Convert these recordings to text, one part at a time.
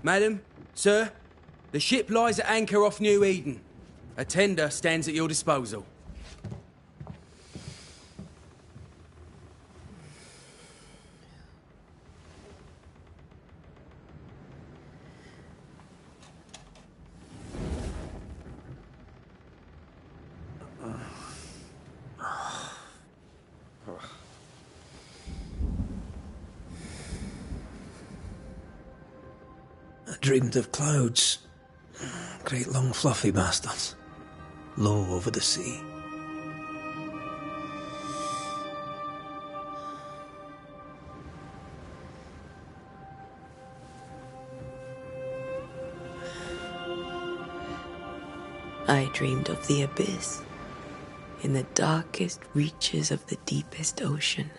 Madam, sir, the ship lies at anchor off New Eden. A tender stands at your disposal. I dreamed of clouds. Great long fluffy bastards. Low over the sea. I dreamed of the abyss, in the darkest reaches of the deepest ocean.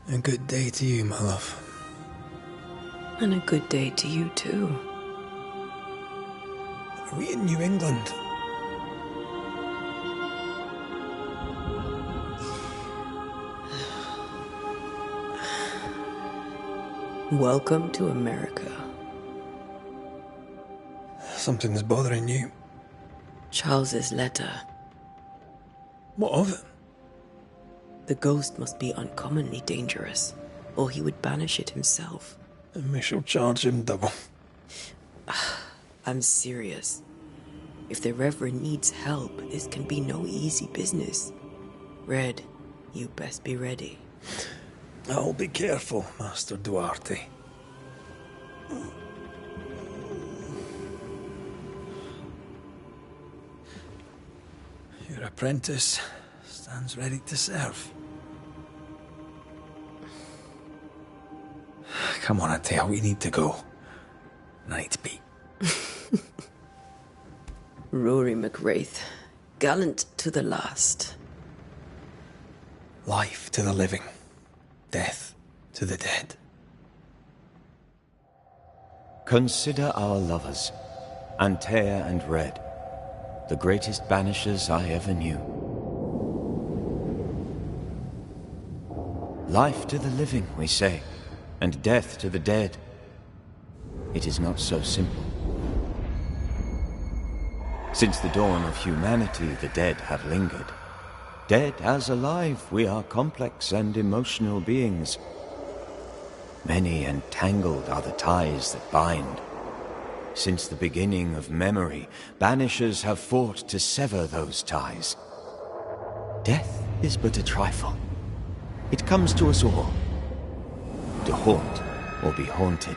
A good day to you, my love. And a good day to you, too. Are we in New England? Welcome to America. Something's bothering you. Charles's letter. What of it? The ghost must be uncommonly dangerous, or he would banish it himself. And we shall charge him double. I'm serious. If the Reverend needs help, this can be no easy business. Red, you best be ready. I'll be careful, Master Duarte. Your apprentice stands ready to serve. Come on, Atea, we need to go. Night beat. Rory McWraith, gallant to the last. Life to the living, death to the dead. Consider our lovers, Antea and Red, the greatest banishers I ever knew. Life to the living, we say, and death to the dead. It is not so simple. Since the dawn of humanity, the dead have lingered. Dead as alive, we are complex and emotional beings. Many and tangled are the ties that bind. Since the beginning of memory, banishers have fought to sever those ties. Death is but a trifle. It comes to us all. To haunt or be haunted.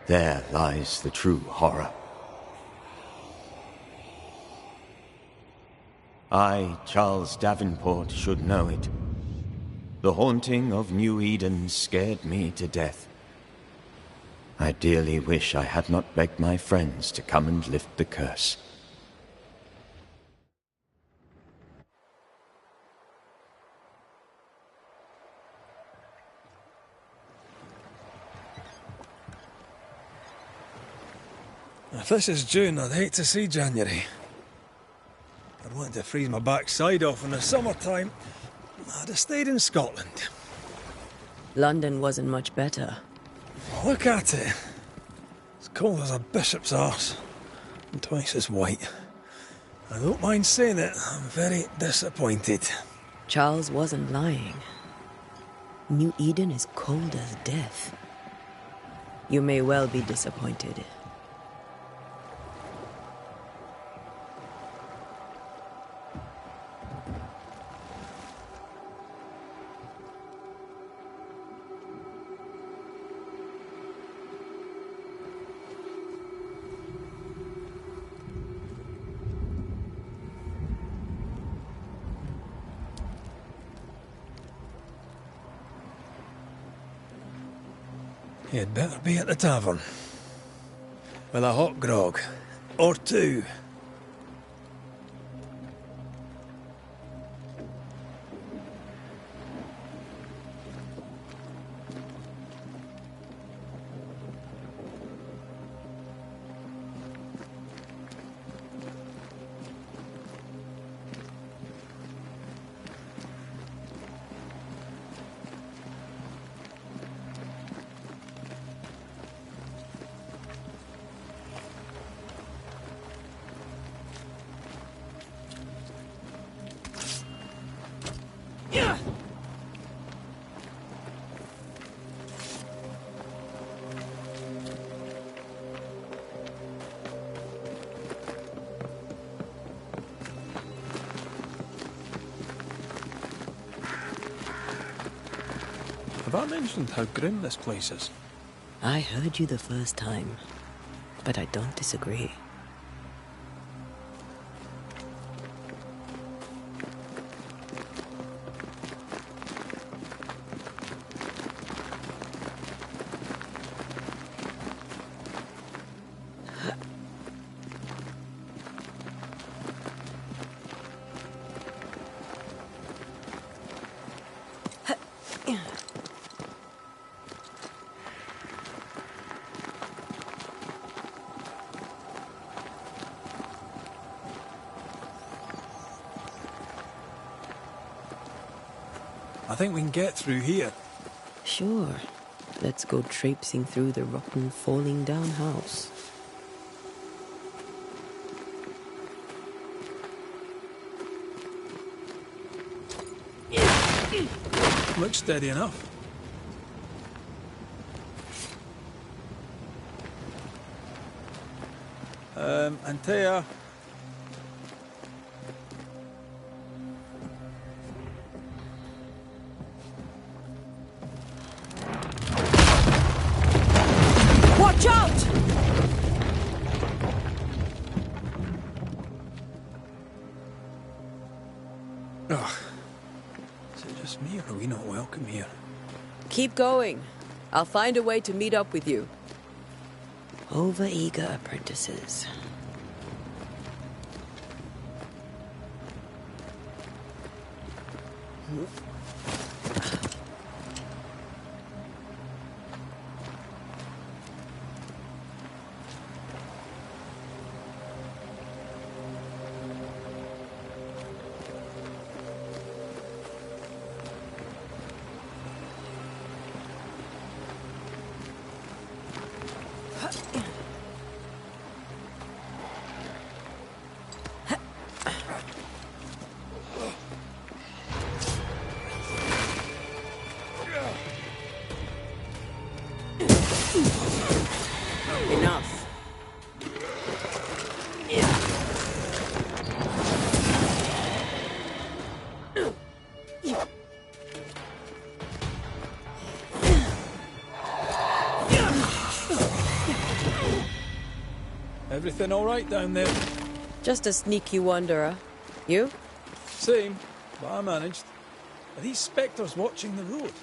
There lies the true horror. I, Charles Davenport, should know it. The haunting of New Eden scared me to death. I dearly wish I had not begged my friends to come and lift the curse. If this is June, I'd hate to see January. I'd want to freeze my backside off in the summertime. I'd have stayed in Scotland. London wasn't much better. Look at it. As cold as a bishop's arse. And twice as white. I don't mind saying it, I'm very disappointed. Charles wasn't lying. New Eden is cold as death. You may well be disappointed. You'd better be at the tavern. With a hot grog. Or two. Have I mentioned how grim this place is? I heard you the first time, but I don't disagree. I think we can get through here. Sure. Let's go traipsing through the rotten, falling down house. Looks steady enough. Antea. Watch out! Ugh. Is it just me, or are we not welcome here? Keep going. I'll find a way to meet up with you. Over-eager apprentices. Enough. Everything all right down there? Just a sneaky wanderer. You? Same, but I managed. Are these spectres watching the road?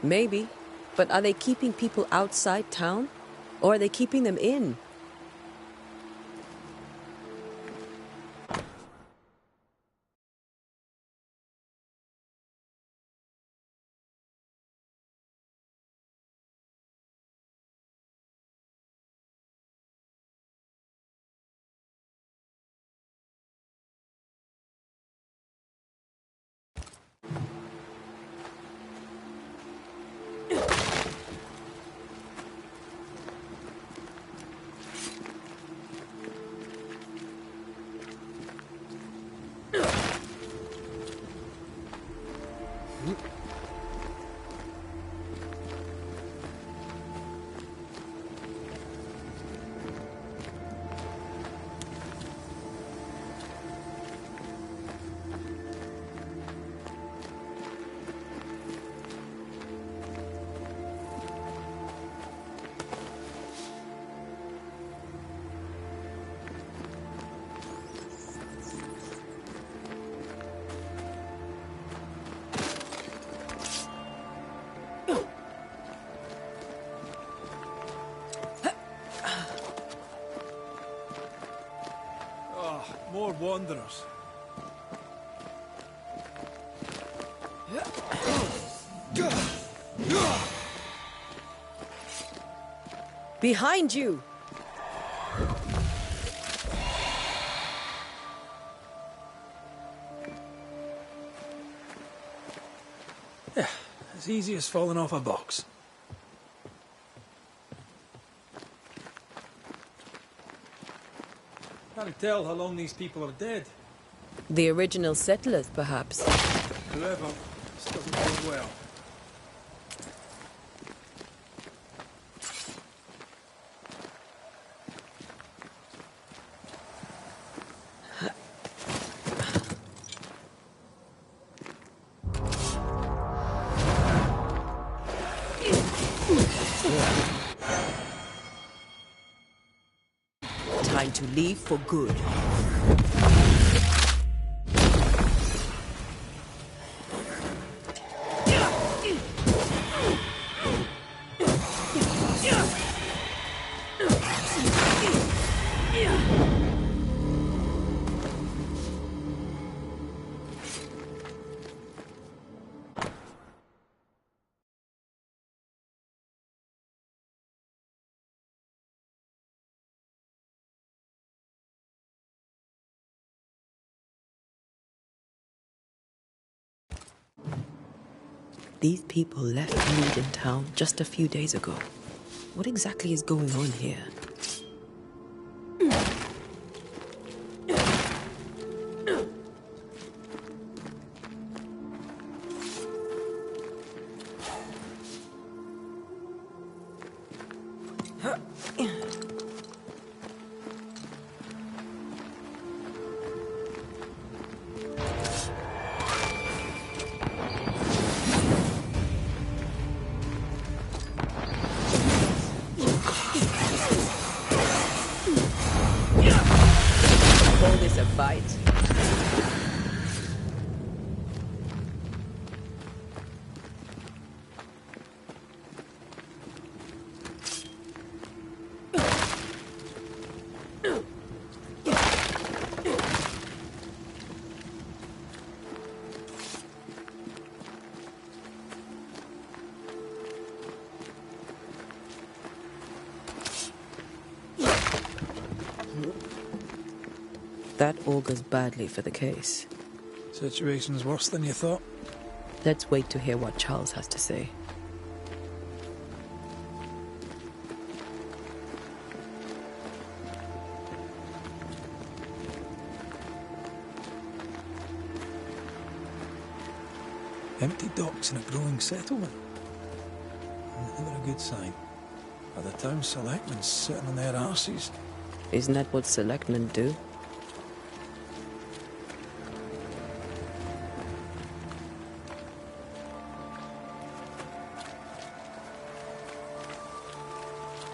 Maybe. But are they keeping people outside town? Or are they keeping them in? More wanderers. Behind you! Yeah, as easy as falling off a box. Can't tell how long these people are dead. The original settlers, perhaps. Whoever, this doesn't bode well. time to leave for good. These people left Mead in town just a few days ago. What exactly is going on here? Call this a fight? That augurs badly for the case. Situation's worse than you thought. Let's wait to hear what Charles has to say. Empty docks in a growing settlement. Never a good sign. Are the town selectmen sitting on their arses? Isn't that what selectmen do?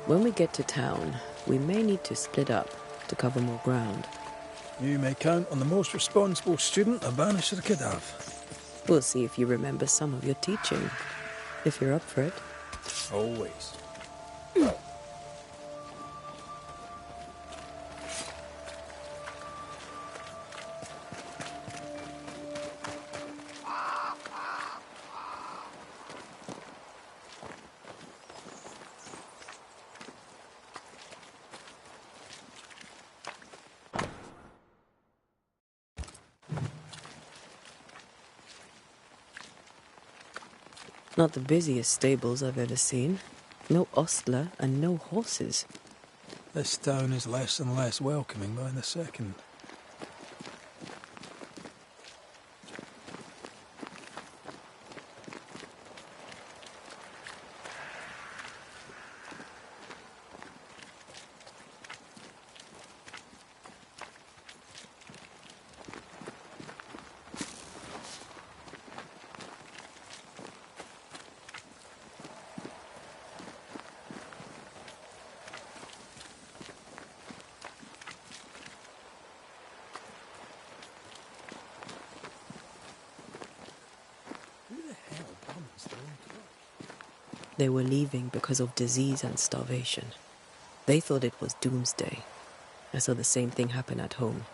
When we get to town, we may need to split up to cover more ground. You may count on the most responsible student a Banisher could have. We'll see if you remember some of your teaching, if you're up for it. Always. Not the busiest stables I've ever seen. No ostler and no horses. This town is less and less welcoming by the second. They were leaving because of disease and starvation. They thought it was doomsday. I saw the same thing happen at home.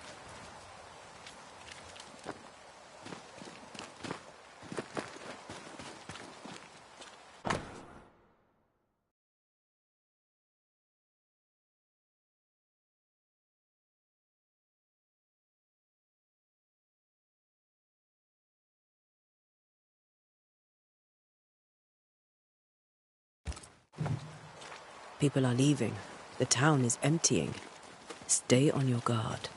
People are leaving. The town is emptying. Stay on your guard.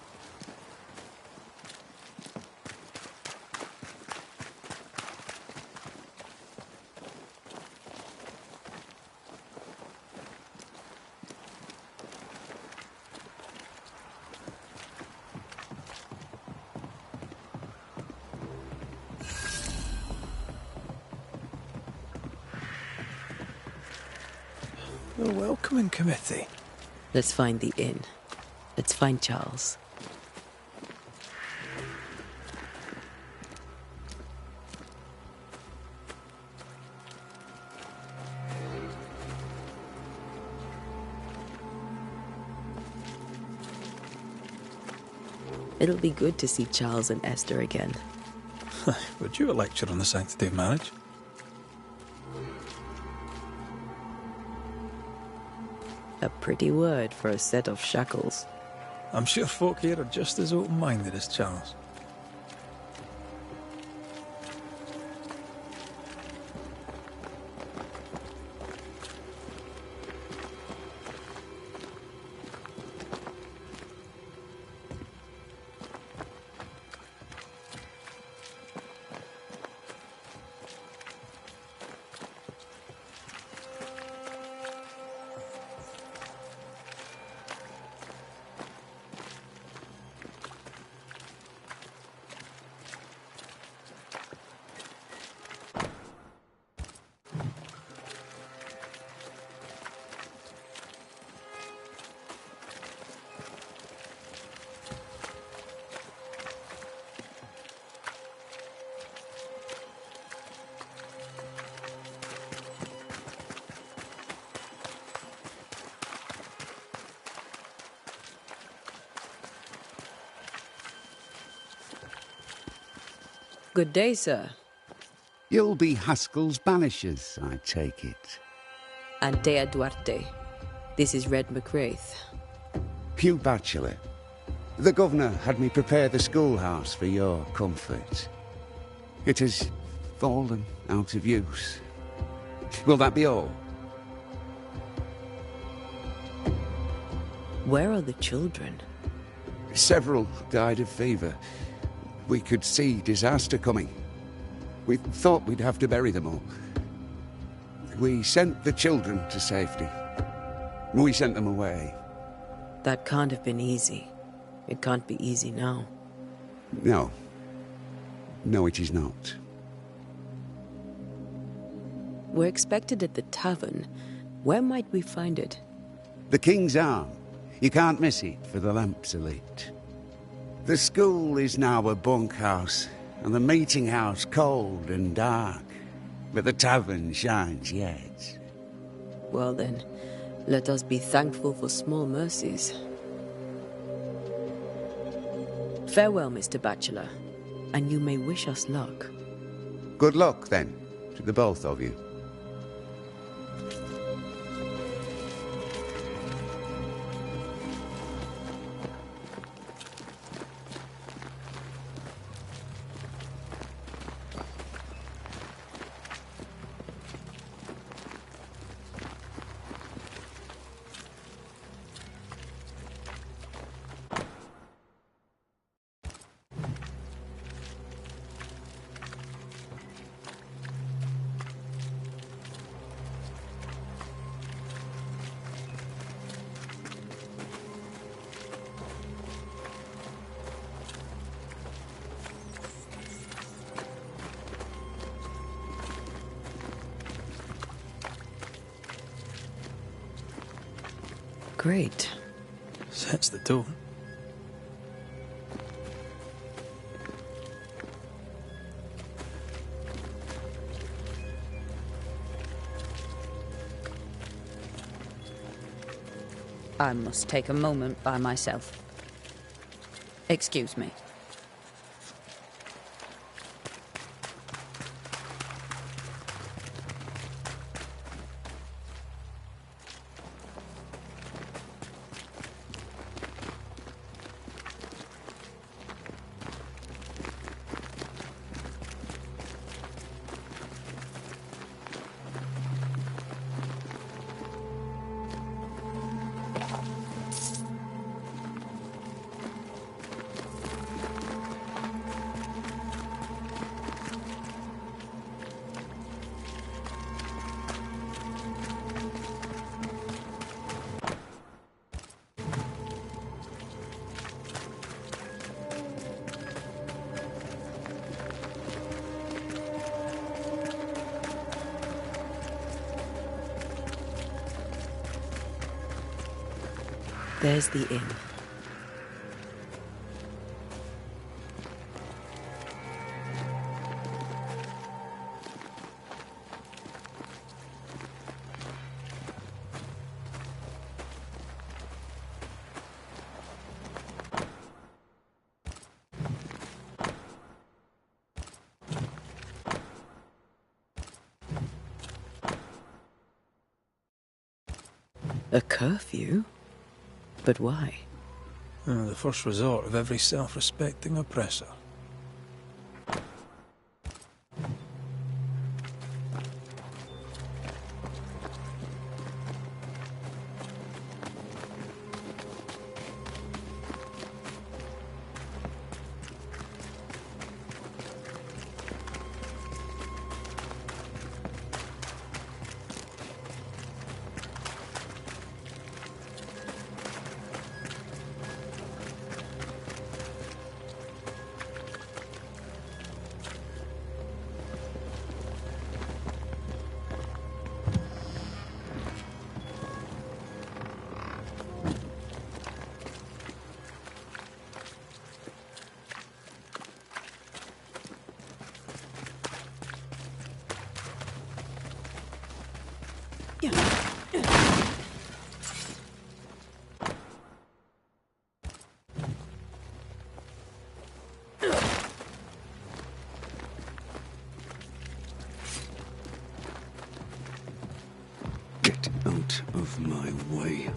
The welcoming committee. Let's find the inn. Let's find Charles. It'll be good to see Charles and Esther again. Would you a lecture on the sanctity of marriage? A pretty word for a set of shackles. I'm sure folk here are just as open-minded as Charles. Good day, sir. You'll be Haskell's Banishers, I take it. Antea Duarte. This is Red McWraith. Hugh Bachelor. The governor had me prepare the schoolhouse for your comfort. It has fallen out of use. Will that be all? Where are the children? Several died of fever. We could see disaster coming. We thought we'd have to bury them all. We sent the children to safety. We sent them away. That can't have been easy. It can't be easy now. No. No, it is not. We're expected at the tavern. Where might we find it? The King's Arm. You can't miss it, for the lamps are lit. The school is now a bunkhouse, and the meeting house cold and dark. But the tavern shines yet. Well then, let us be thankful for small mercies. Farewell, Mr. Bachelor, and you may wish us luck. Good luck, then, to the both of you. Great. That's the door. I must take a moment by myself. Excuse me. There's the inn. A curfew? But why? The first resort of every self-respecting oppressor. Get out of my way.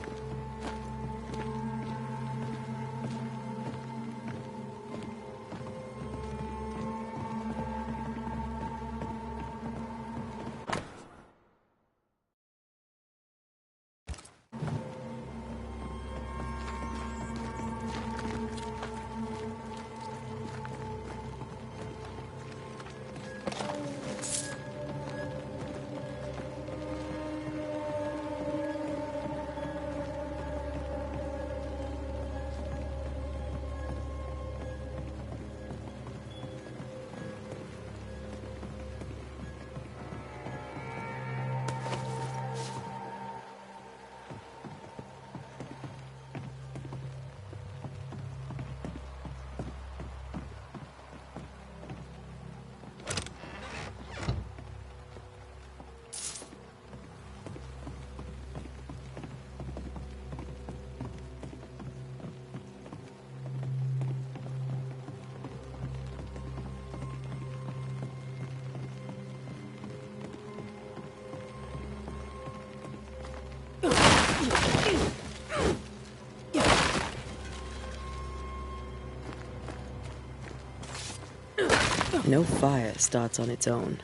No fire starts on its own.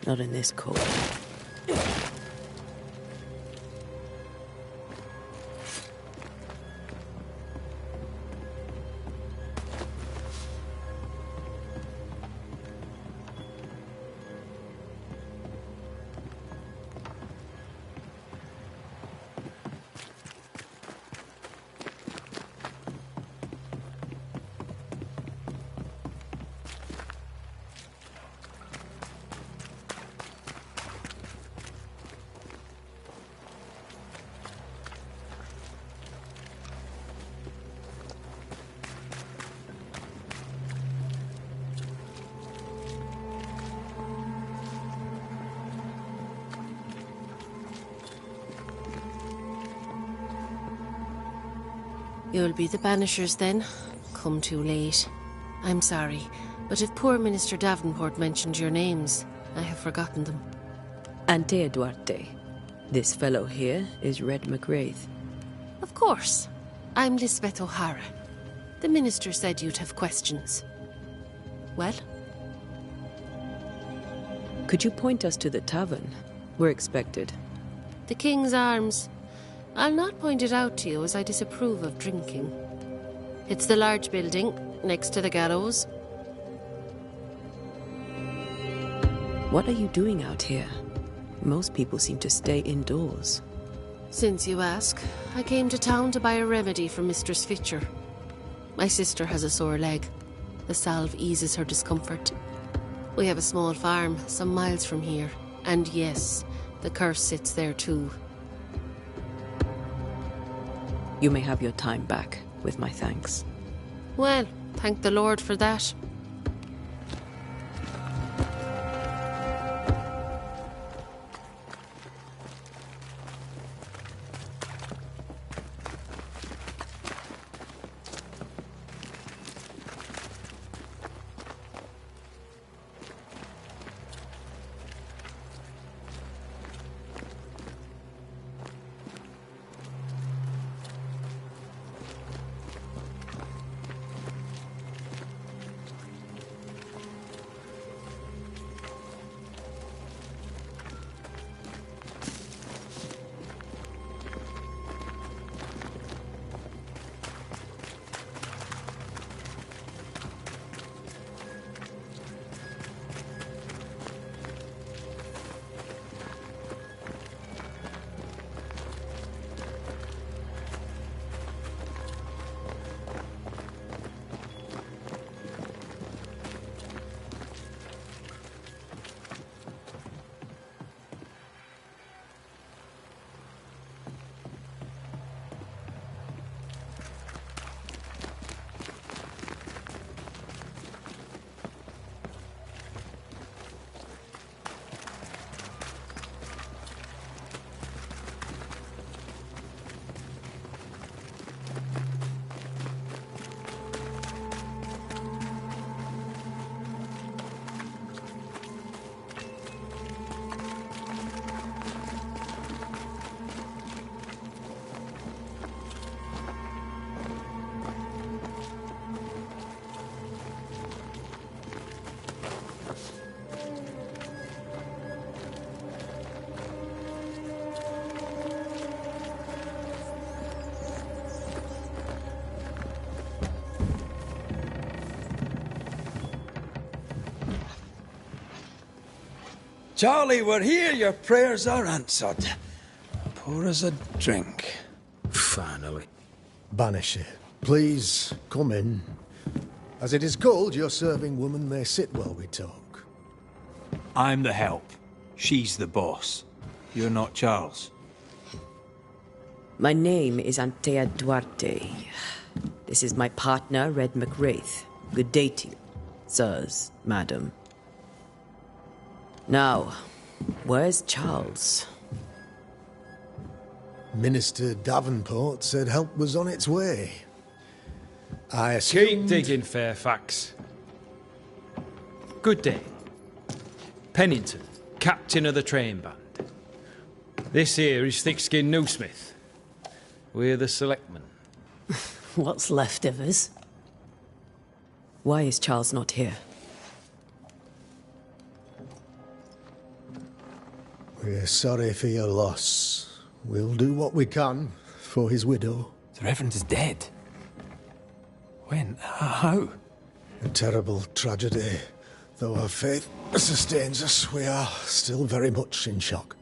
Not in this cold. You'll be the Banishers then? Come too late. I'm sorry, but if poor Minister Davenport mentioned your names, I have forgotten them. Ante Duarte. This fellow here is Red McWraith. Of course. I'm Lisbeth O'Hara. The Minister said you'd have questions. Well? Could you point us to the tavern? We're expected. The King's Arms. I'll not point it out to you as I disapprove of drinking. It's the large building, next to the gallows. What are you doing out here? Most people seem to stay indoors. Since you ask, I came to town to buy a remedy for Mistress Fitcher. My sister has a sore leg. The salve eases her discomfort. We have a small farm, some miles from here. And yes, the curse sits there too. You may have your time back, with my thanks. Well, thank the Lord for that. Charlie, we're here. Your prayers are answered. Pour us a drink. Finally. Banisher, please come in. As it is cold, your serving woman may sit while we talk. I'm the help. She's the boss. You're not Charles. My name is Antea Duarte. This is my partner, Red McWraith. Good day to you, sirs, madam. Now, where's Charles? Minister Davenport said help was on its way. I Keep assumed... digging, Fairfax. Good day. Pennington, captain of the train band. This here is Thickskin Newsmith. We're the selectmen. What's left of us? Why is Charles not here? We're sorry for your loss. We'll do what we can for his widow. The Reverend is dead. When? How? A terrible tragedy. Though our faith sustains us, we are still very much in shock.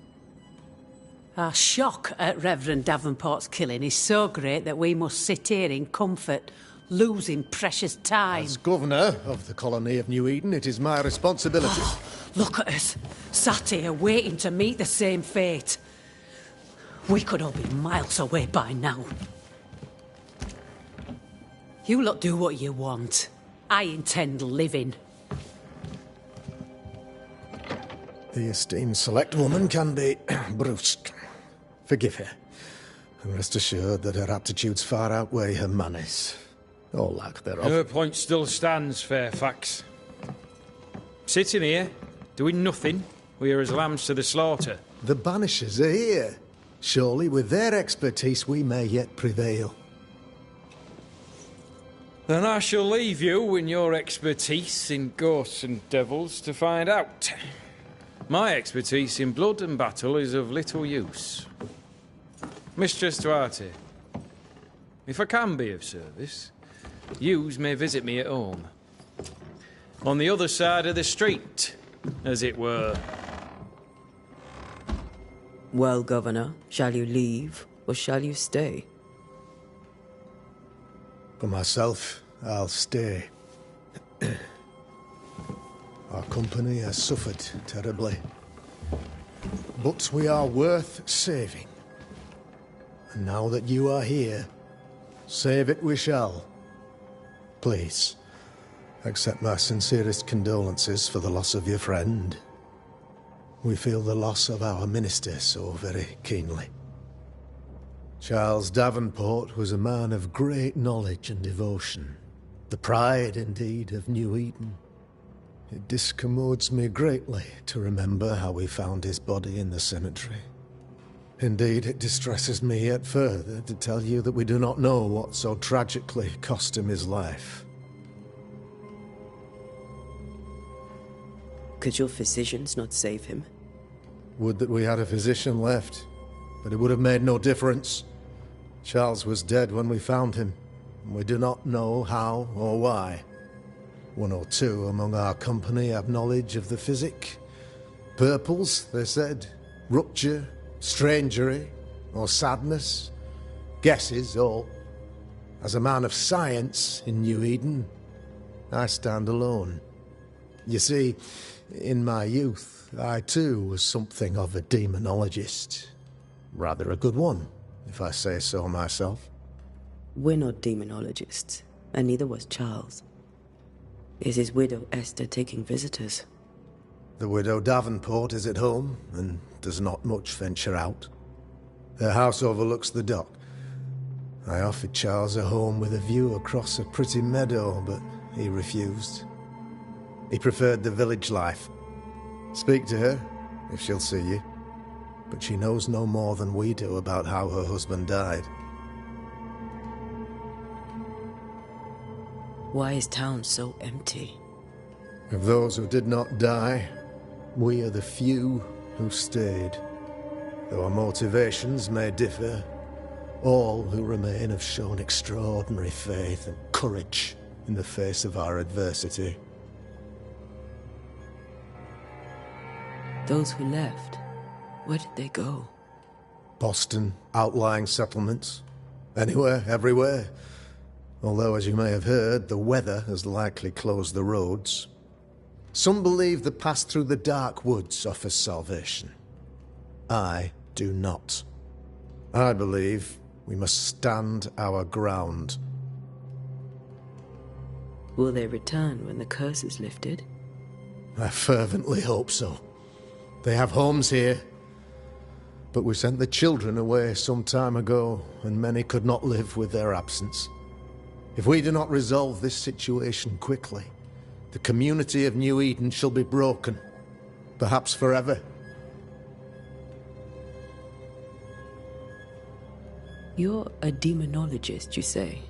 Our shock at Reverend Davenport's killing is so great that we must sit here in comfort, losing precious time. As governor of the colony of New Eden, it is my responsibility. Look at us, sat here waiting to meet the same fate. We could all be miles away by now. You lot do what you want. I intend living. The esteemed select woman can be brusque. Forgive her. And rest assured that her aptitudes far outweigh her manners. Or lack thereof. Her point still stands, Fairfax. Sitting here, doing nothing, we are as lambs to the slaughter. The Banishers are here. Surely with their expertise we may yet prevail. Then I shall leave you in your expertise in ghosts and devils to find out. My expertise in blood and battle is of little use. Mistress Duarte, if I can be of service, yous may visit me at home. On the other side of the street, as it were. Well, Governor, shall you leave or shall you stay? For myself, I'll stay. Our company has suffered terribly. But we are worth saving. And now that you are here, save it we shall. Please, accept my sincerest condolences for the loss of your friend. We feel the loss of our minister so very keenly. Charles Davenport was a man of great knowledge and devotion. The pride, indeed, of New Eden. It discommodes me greatly to remember how we found his body in the cemetery. Indeed, it distresses me yet further to tell you that we do not know what so tragically cost him his life. Could your physicians not save him? Would that we had a physician left, but it would have made no difference. Charles was dead when we found him, and we do not know how or why. One or two among our company have knowledge of the physic. Purples, they said, rupture, strangery, or sadness. Guesses, all. As a man of science in New Eden, I stand alone. You see, in my youth, I too was something of a demonologist. Rather a good one, if I say so myself. We're not demonologists, and neither was Charles. Is his widow Esther taking visitors? The widow Davenport is at home, and does not much venture out. Their house overlooks the dock. I offered Charles a home with a view across a pretty meadow, but he refused. He preferred the village life. Speak to her, if she'll see you. But she knows no more than we do about how her husband died. Why is town so empty? Of those who did not die, we are the few who stayed. Though our motivations may differ, all who remain have shown extraordinary faith and courage in the face of our adversity. Those who left, where did they go? Boston, outlying settlements. Anywhere, everywhere. Although, as you may have heard, the weather has likely closed the roads. Some believe the path through the dark woods offers salvation. I do not. I believe we must stand our ground. Will they return when the curse is lifted? I fervently hope so. They have homes here. But we sent the children away some time ago, and many could not live with their absence. If we do not resolve this situation quickly, the community of New Eden shall be broken, perhaps forever. You're a demonologist, you say?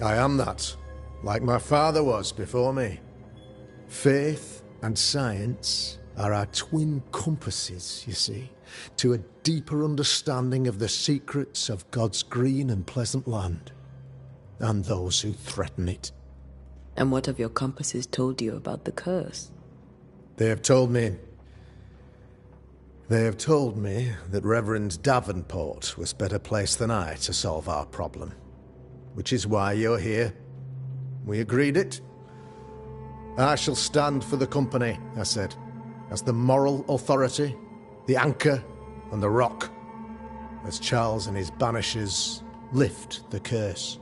I am that, like my father was before me. Faith and science are our twin compasses, you see, to a deeper understanding of the secrets of God's green and pleasant land, and those who threaten it. And what have your compasses told you about the curse? They have told me that Reverend Davenport was better placed than I to solve our problem. Which is why you're here. We agreed it. I shall stand for the company, I said, as the moral authority, the anchor, and the rock, as Charles and his Banishers lift the curse.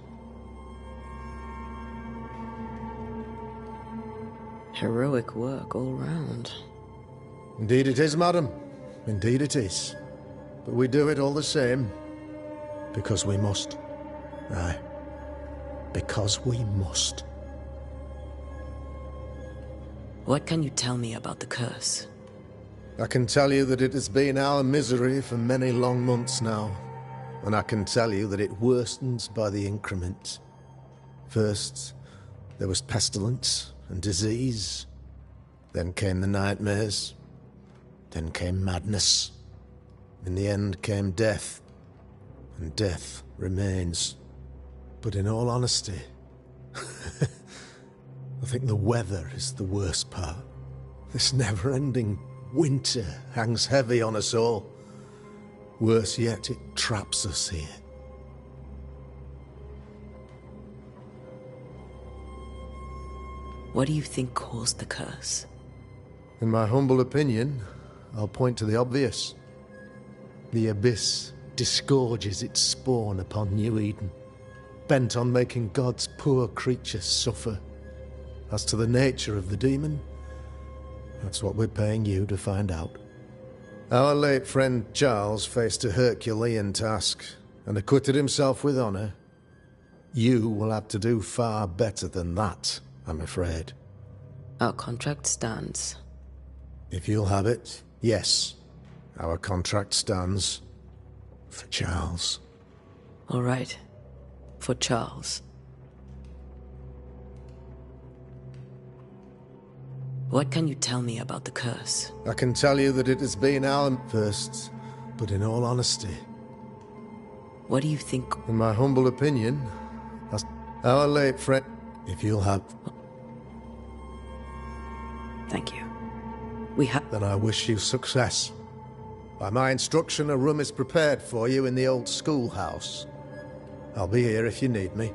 Heroic work all round. Indeed it is, madam. Indeed it is. But we do it all the same. Because we must. Aye. Because we must. What can you tell me about the curse? I can tell you that it has been our misery for many long months now. And I can tell you that it worstens by the increment. First, there was pestilence and disease. Then came the nightmares. Then came madness. In the end came death. And death remains. But in all honesty, I think the weather is the worst part. This never-ending winter hangs heavy on us all. Worse yet, it traps us here. What do you think caused the curse? In my humble opinion, I'll point to the obvious. The Abyss disgorges its spawn upon New Eden, bent on making God's poor creatures suffer. As to the nature of the demon, that's what we're paying you to find out. Our late friend Charles faced a Herculean task and acquitted himself with honor. You will have to do far better than that, I'm afraid. Our contract stands. If you'll have it, yes. Our contract stands. For Charles. All right. For Charles. What can you tell me about the curse? I can tell you that it has been our first, but in all honesty. What do you think? In my humble opinion, our late friend... If you'll have... Thank you. We have... Then I wish you success. By my instruction, a room is prepared for you in the old schoolhouse. I'll be here if you need me.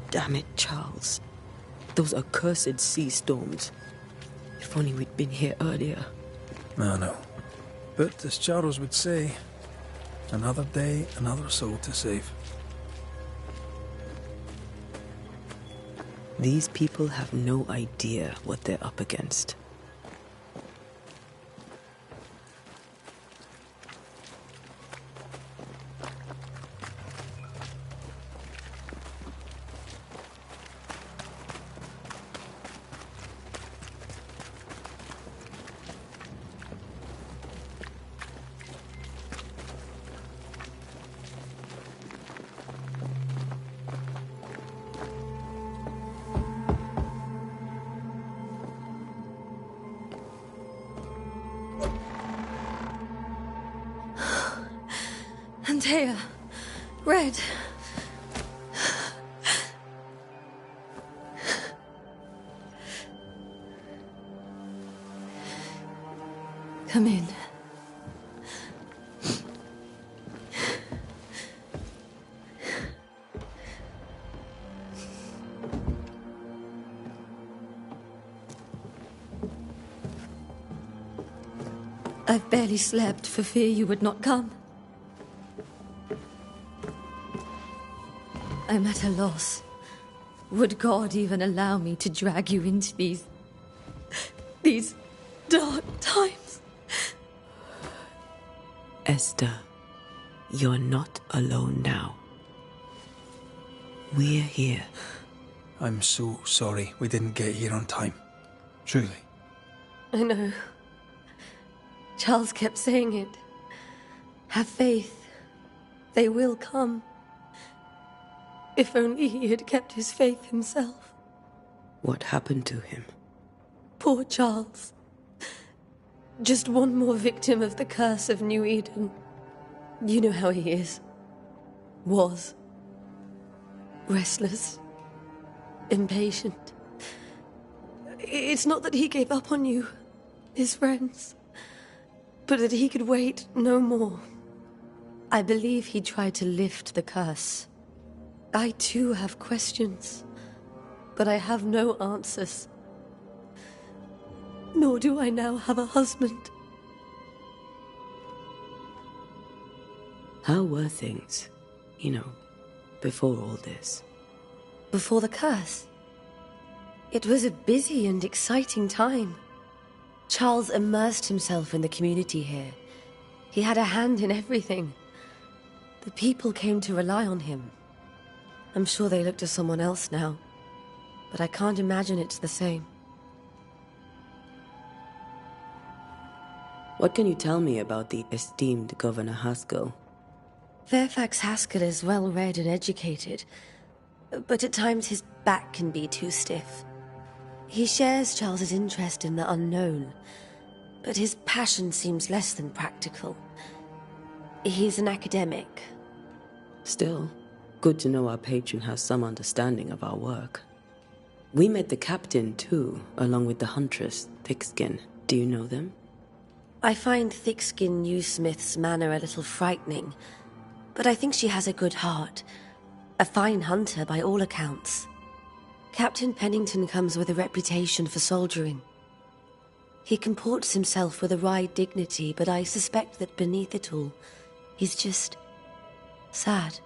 Damn it, Charles. Those accursed sea storms. If only we'd been here earlier. I know. But as Charles would say, another day, another soul to save. These people have no idea what they're up against. Antea, Red. Come in. I've barely slept for fear you would not come. I'm at a loss. Would God even allow me to drag you into these dark times? Esther, you're not alone now. We're here. I'm so sorry we didn't get here on time. Truly. I know. Charles kept saying it. Have faith. They will come. If only he had kept his faith himself. What happened to him? Poor Charles. Just one more victim of the curse of New Eden. You know how he is. Was. Restless. Impatient. It's not that he gave up on you, his friends, but that he could wait no more. I believe he tried to lift the curse. I too have questions, but I have no answers. Nor do I now have a husband. How were things, before all this? Before the curse? It was a busy and exciting time. Charles immersed himself in the community here. He had a hand in everything. The people came to rely on him. I'm sure they look to someone else now, but I can't imagine it's the same. What can you tell me about the esteemed Governor Haskell? Fairfax Haskell is well read and educated, but at times his back can be too stiff. He shares Charles's interest in the unknown, but his passion seems less than practical. He's an academic. Still, good to know our patron has some understanding of our work. We met the captain, too, along with the huntress, Thickskin. Do you know them? I find Thickskin Newsmith's manner a little frightening, but I think she has a good heart. A fine hunter by all accounts. Captain Pennington comes with a reputation for soldiering. He comports himself with a wry dignity, but I suspect that beneath it all, he's just sad.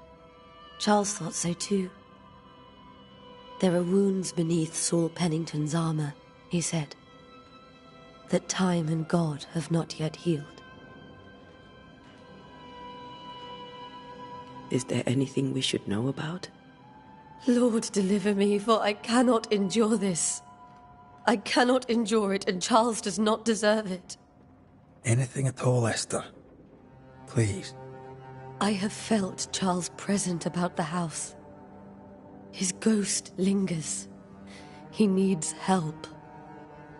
Charles thought so too. There are wounds beneath Saul Pennington's armor, he said, that time and God have not yet healed. Is there anything we should know about? Lord, deliver me, for I cannot endure this. I cannot endure it, and Charles does not deserve it. Anything at all, Esther. Please. I have felt Charles present about the house. His ghost lingers. He needs help.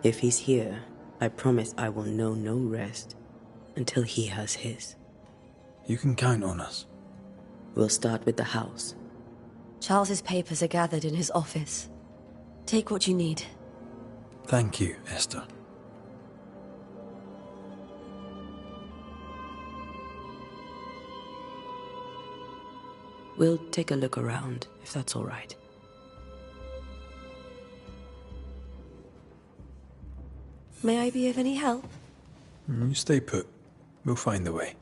If he's here, I promise I will know no rest until he has his. You can count on us. We'll start with the house. Charles's papers are gathered in his office. Take what you need. Thank you, Esther. We'll take a look around, if that's all right. May I be of any help? You stay put. We'll find the way.